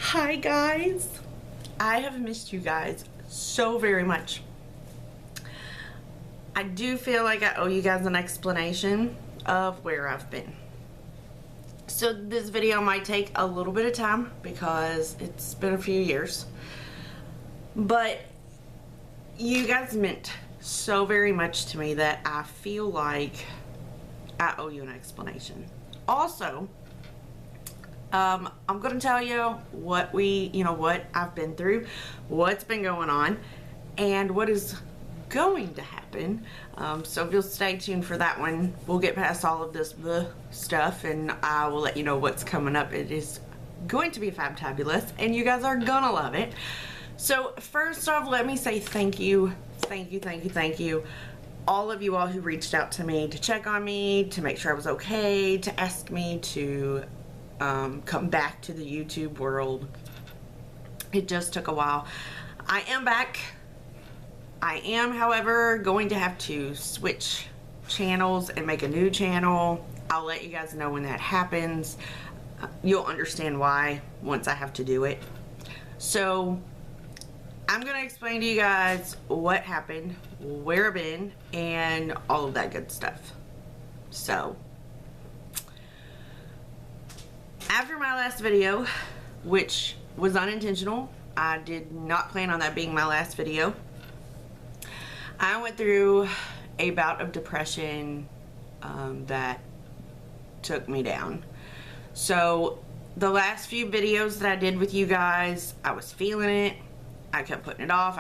Hi guys, I have missed you guys so very much. I do feel like I owe you guys an explanation of where I've been. So this video might take a little bit of time because it's been a few years, but you guys meant so very much to me that I feel like I owe you an explanation. Also, I'm gonna tell you what what I've been through, what's been going on, and what is going to happen. So if you'll stay tuned for that one, we'll get past all of this stuff and I will let you know what's coming up. It is going to be fabtabulous and you guys are gonna love it. So first off, let me say thank you. All of you all who reached out to me to check on me, to make sure I was okay, to ask me to come back to the YouTube world. It just took a while. I am back. I am, however, going to have to switch channels and make a new channel. I'll let you guys know when that happens. You'll understand why once I have to do it. So I'm going to explain to you guys what happened, where I've been, and all of that good stuff. So after my last video, which was unintentional, I did not plan on that being my last video, I went through a bout of depression that took me down. So the last few videos that I did with you guys, I was feeling it. I kept putting it off,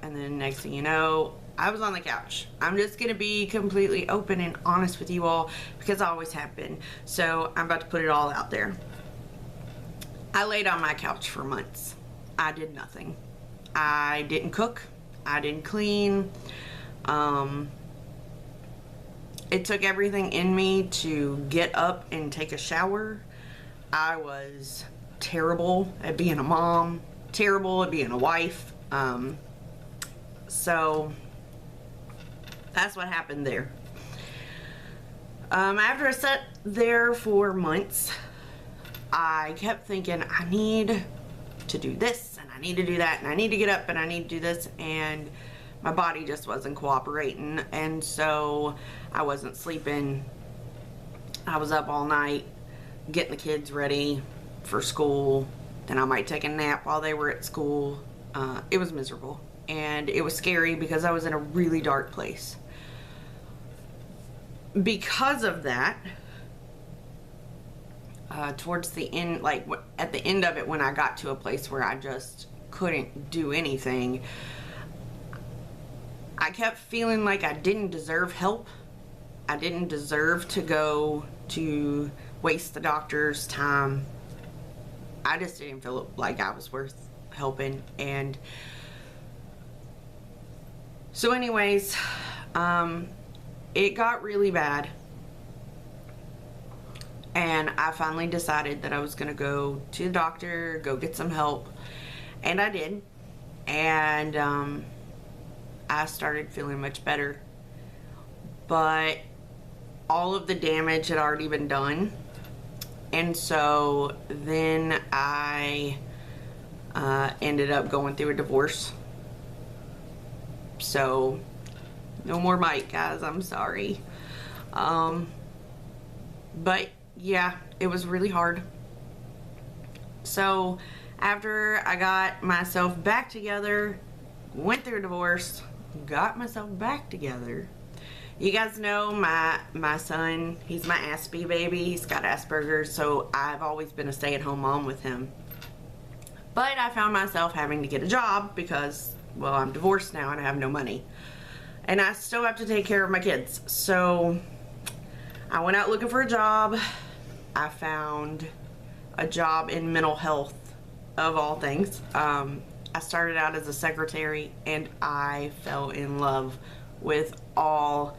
and then next thing you know, I was on the couch. I'm just gonna be completely open and honest with you all because I always have been. So I'm about to put it all out there. I laid on my couch for months. I did nothing. I didn't cook. I didn't clean. It took everything in me to get up and take a shower. I was terrible at being a mom, terrible at being a wife. So that's what happened there. After I sat there for months, I kept thinking, I need to do this, and I need to do that, and I need to get up, and I need to do this, and my body just wasn't cooperating, and so I wasn't sleeping. I was up all night getting the kids ready for school. Then I might take a nap while they were at school. It was miserable, and it was scary because I was in a really dark place. Because of that, towards the end, like at the end of it, when I got to a place where I just couldn't do anything, I kept feeling like I didn't deserve help. I didn't deserve to go to waste the doctor's time. I just didn't feel like I was worth helping. And so anyways, it got really bad, and I finally decided that I was gonna go to the doctor, go get some help, and I did, and I started feeling much better, but all of the damage had already been done. And so then I ended up going through a divorce. So no more Mike, guys, I'm sorry. But yeah, it was really hard. So after I got myself back together, went through a divorce, got myself back together. You guys know my son, he's my Aspie baby. He's got Asperger's, so I've always been a stay-at-home mom with him. But I found myself having to get a job because, well, I'm divorced now and I have no money. And I still have to take care of my kids. So I went out looking for a job. I found a job in mental health, of all things. I started out as a secretary and I fell in love with all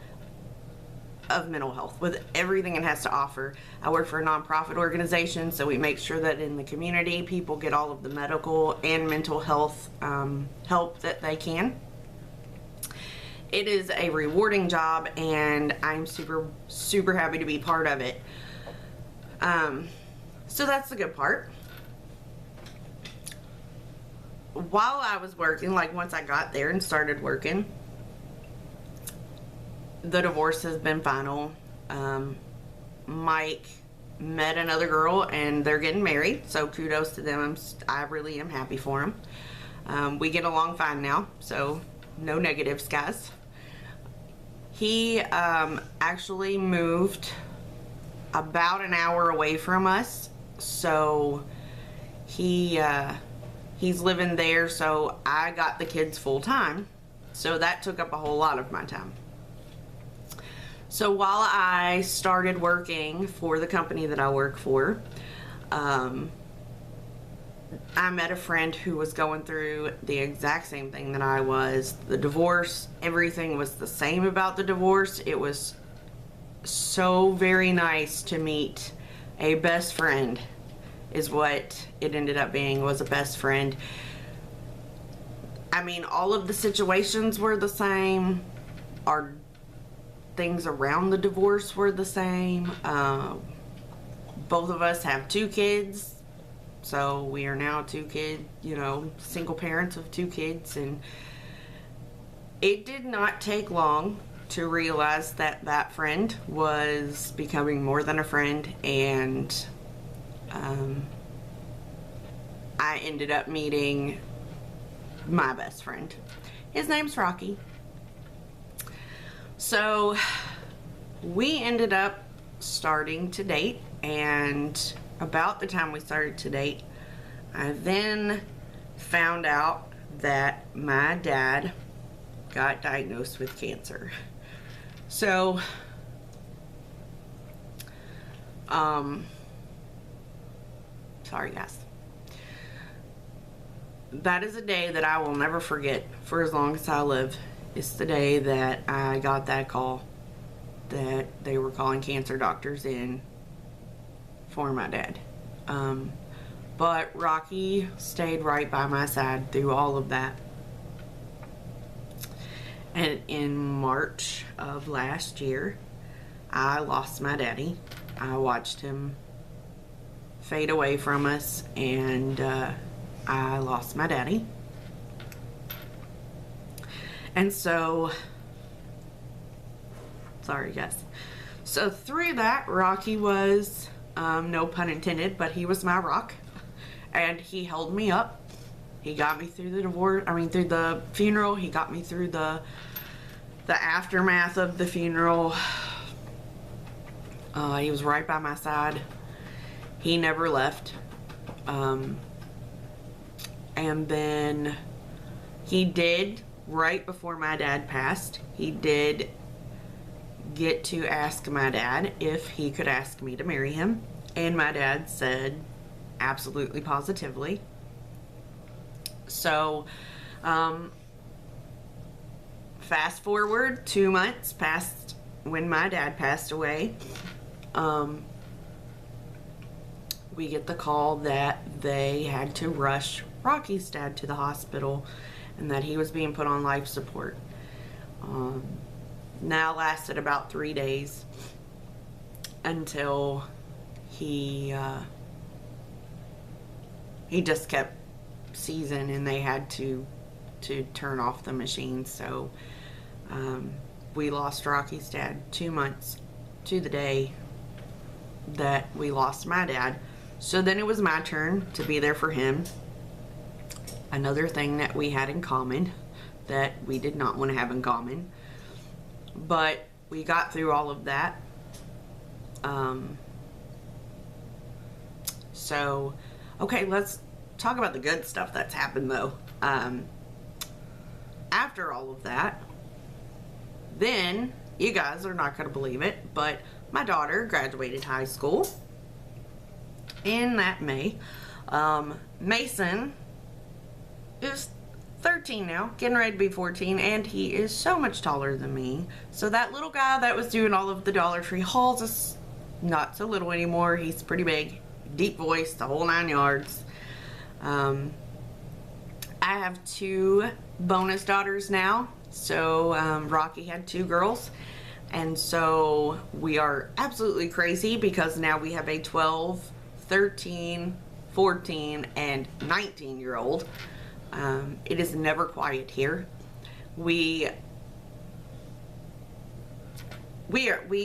of mental health, with everything it has to offer. I work for a nonprofit organization, so we make sure that in the community people get all of the medical and mental health help that they can. It is a rewarding job and I'm super happy to be part of it. So that's the good part. while I was working, like once I got there and started working, the divorce has been final. Mike met another girl and they're getting married, so kudos to them. I really am happy for them. We get along fine now, so no negatives, guys. He actually moved about an hour away from us, so he's living there, so I got the kids full time, so that took up a whole lot of my time. So while I started working for the company that I work for, I met a friend who was going through the exact same thing that I was. The divorce, everything was the same about the divorce. It was so very nice to meet a best friend, is what it ended up being, was a best friend. I mean, all of the situations were the same. Our things around the divorce were the same. Both of us have 2 kids, so we are now single parents of 2 kids, and it did not take long to realize that that friend was becoming more than a friend, and I ended up meeting my best friend. His name's Rocky. So we ended up starting to date, and about the time we started to date, I then found out that my dad got diagnosed with cancer. So sorry guys. That is a day that I will never forget for as long as I live. It's the day that I got that call that they were calling cancer doctors in for my dad. But Rocky stayed right by my side through all of that. And in March of last year, I lost my daddy. I watched him fade away from us, and I lost my daddy. And so, sorry guys. So through that, Rocky was, no pun intended, but he was my rock. And he held me up. He got me through the divorce, through the funeral. He got me through the aftermath of the funeral. He was right by my side. He never left. And then he did, right before my dad passed, he did get to ask my dad if he could ask me to marry him. And my dad said absolutely, positively. So, fast forward 2 months past when my dad passed away. We get the call that they had to rush Rocky's dad to the hospital and that he was being put on life support. Now lasted about 3 days until he just kept seizing, and they had to turn off the machine. So we lost Rocky's dad 2 months to the day that we lost my dad. So then it was my turn to be there for him. Another thing that we had in common that we did not want to have in common, but we got through all of that. So, okay, let's talk about the good stuff that's happened though. After all of that, then, you guys are not going to believe it, but my daughter graduated high school in that May. Mason is 13 now, getting ready to be 14, and he is so much taller than me. So that little guy that was doing all of the Dollar Tree hauls is not so little anymore. He's pretty big, deep voice, the whole 9 yards. I have 2 bonus daughters now. So Rocky had 2 girls, and so we are absolutely crazy because now we have a 12, 13, 14, and 19-year-old. It is never quiet here. We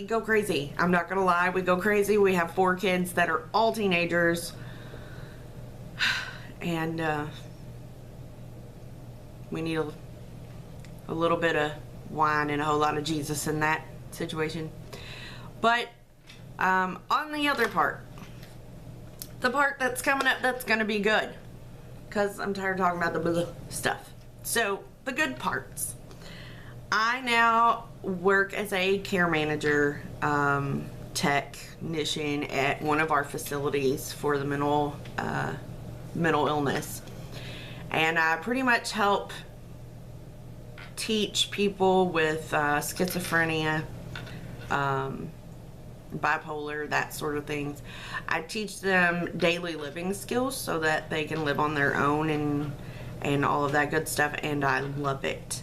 go crazy. I'm not gonna lie, we go crazy. We have 4 kids that are all teenagers, and we need a little bit of wine and a whole lot of Jesus in that situation. But on the other part, the part that's coming up that's gonna be good, because I'm tired of talking about the blah stuff. So the good parts. I now work as a care manager, technician at one of our facilities for the mental illness, and I pretty much help teach people with schizophrenia, bipolar, that sort of things. I teach them daily living skills so that they can live on their own and all of that good stuff, and I love it.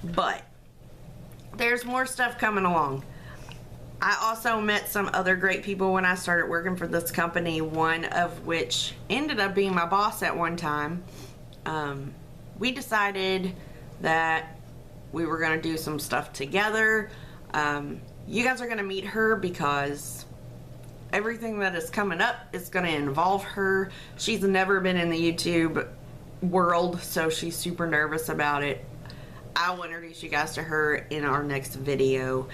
But there's more stuff coming along. I also met some other great people when I started working for this company, one of which ended up being my boss at one time. We decided that we were going to do some stuff together. You guys are going to meet her because everything that is coming up is going to involve her. She's never been in the YouTube world, so she's super nervous about it. I will introduce you guys to her in our next video,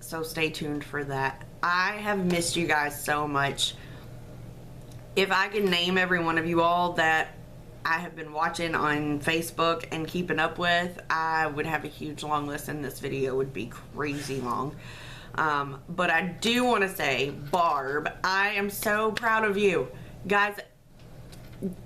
so stay tuned for that. I have missed you guys so much. If I can name every one of you all that I have been watching on Facebook and keeping up with, I would have a huge long list, and this video would be crazy long. But I do want to say, Barb, I am so proud of you. Guys,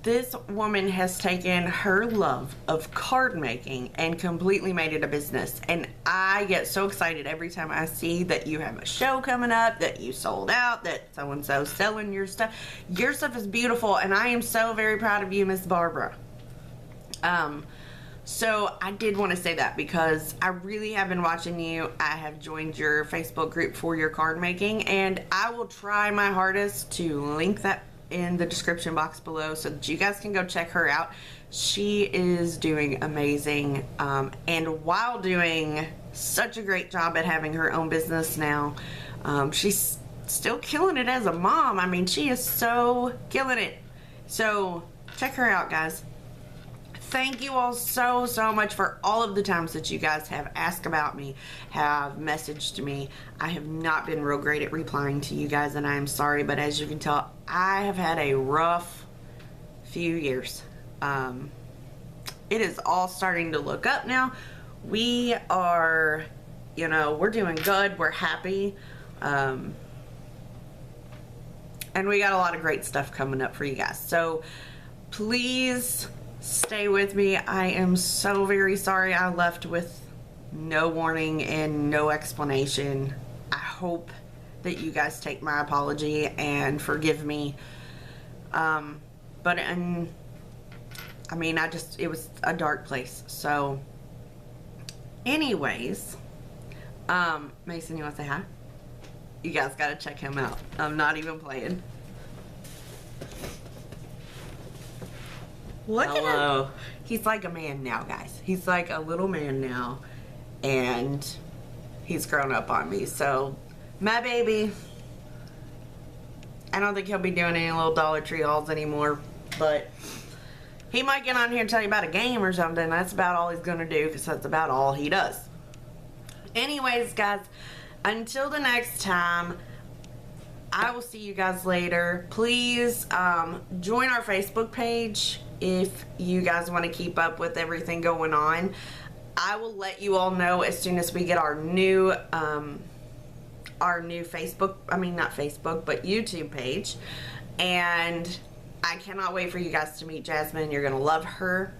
this woman has taken her love of card making and completely made it a business. And I get so excited every time I see that you have a show coming up, that you sold out, that so-and-so's selling your stuff. Your stuff is beautiful, and I am so very proud of you, Miss Barbara. So I did want to say that because I really have been watching you. I have joined your Facebook group for your card making, and I will try my hardest to link that in the description box below so that you guys can go check her out. She is doing amazing, and while doing such a great job at having her own business now, she's still killing it as a mom. I mean, she is so killing it. So check her out, guys. Thank you all so much for all of the times that you guys have asked about me, have messaged me. I have not been real great at replying to you guys, and I am sorry, but as you can tell, I have had a rough few years. It is all starting to look up now. We are, we're doing good. We're happy. And we got a lot of great stuff coming up for you guys. So please stay with me. I am so very sorry I left with no warning and no explanation. I hope that you guys take my apology and forgive me. I mean, it was a dark place. So anyways, Mason, you want to say hi? You guys gotta check him out. I'm not even playing. Look at him. He's like a man now, guys. He's like a little man now, and he's grown up on me. So, my baby. I don't think he'll be doing any little Dollar Tree hauls anymore, but he might get on here and tell you about a game or something. That's about all he's gonna do, because that's about all he does. Anyways, guys, until the next time, I will see you guys later. Please join our Facebook page if you guys want to keep up with everything going on. I will let you all know as soon as we get our new Facebook, not Facebook, but YouTube page. And I cannot wait for you guys to meet Jasmine. You're going to love her.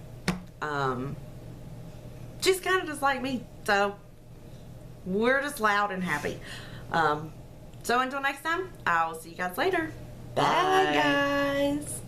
She's kind of just like me, so we're just loud and happy. So until next time, I will see you guys later. Bye, guys.